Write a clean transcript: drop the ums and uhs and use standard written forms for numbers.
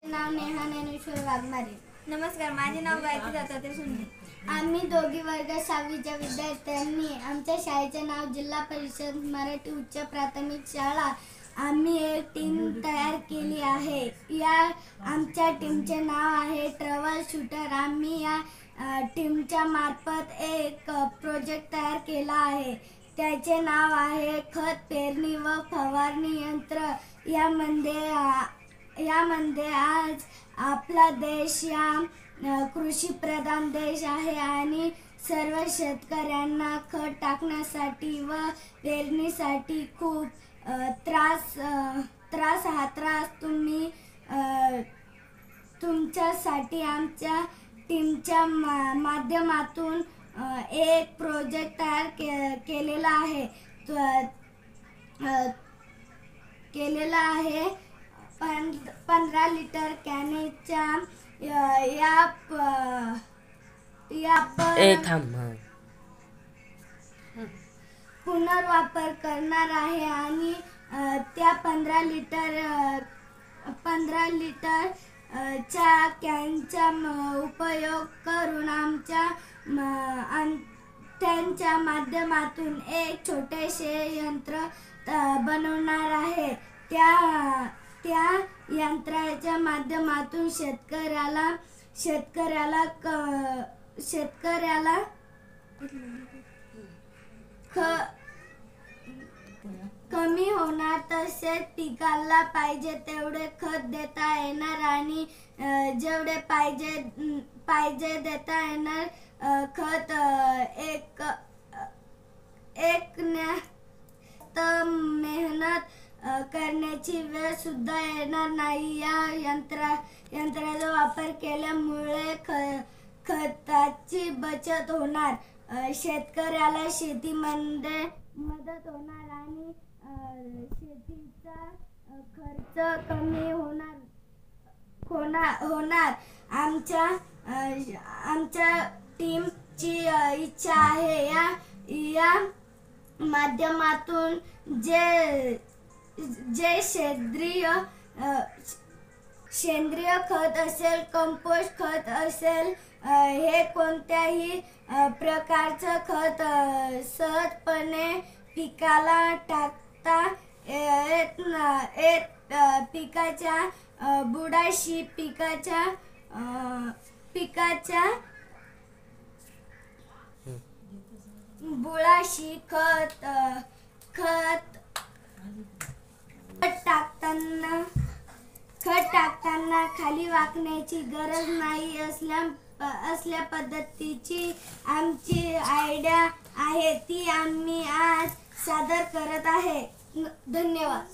नाव नेहा ज्ञानेश्वर वाघमारे. नमस्कार, माझे नाव गायत्री दत्तात्रय सुंदे. आम्ही दोघी वर्ग 6वीच्या विद्यार्थ्यांनी आमच्या शाळेचे नाव जिल्हा परिषद मराठी उच्च प्राथमिक शाळा. आम्ही एक टीम तयार केली आहे. आमच्या टीमचे नाव आहे ट्रॅव्हल शूटर. आम्ही या टीमच्या मार्फत एक प्रोजेक्ट तयार केला आहे. त्याचे नाव आहे खत पेरणी व फवारणी यंत्र. यामध्ये आज आपला देश कृषी प्रधान देश आहे आणि सर्व शेतकऱ्यांना खत टाकण्यासाठी व पेरणीसाठी खूप त्रास तुम्ही तुमच्यासाठी आमच्या टीमच्या माध्यमातून एक प्रोजेक्ट तयार केलेला आहे. 15 लिटर कॅनेच्या पुनर्वापर करणार आहे आणि त्या 15 लिटर च्या कॅनचा उपयोग करून त्यांच्या माध्यमातून एक छोटेसे यंत्र बनवणार आहे. त्या यंत्राच्या माध्यमातून शेतकऱ्याला कमी होणार, तसेच पिकाला पाहिजे तेवढे खत देता येणार आणि जेवढे पाहिजे देता येणार खत मेहनत करण्याची वेळ सुद्धा येणार नाही. या यंत्राचा वापर केल्यामुळे खताची बचत होणार, शेतकऱ्याला शेतीमध्ये मदत होणार आणि शेतीचा खर्च कमी होणार. आमच्या टीमची इच्छा आहे या माध्यमातून जे सेंद्रिय खत असेल, कंपोस्ट खत असेल, हे कोणत्याही प्रकारचं खत सहजपणे पिकाला टाकता येत. पिकाच्या बुडाशी बुडाशी खत टाकताना खाली वाकण्याची गरज नाही असल्या पद्धतीची आमची आयडिया आहे, ती आम्ही आज सादर करत आहे. धन्यवाद.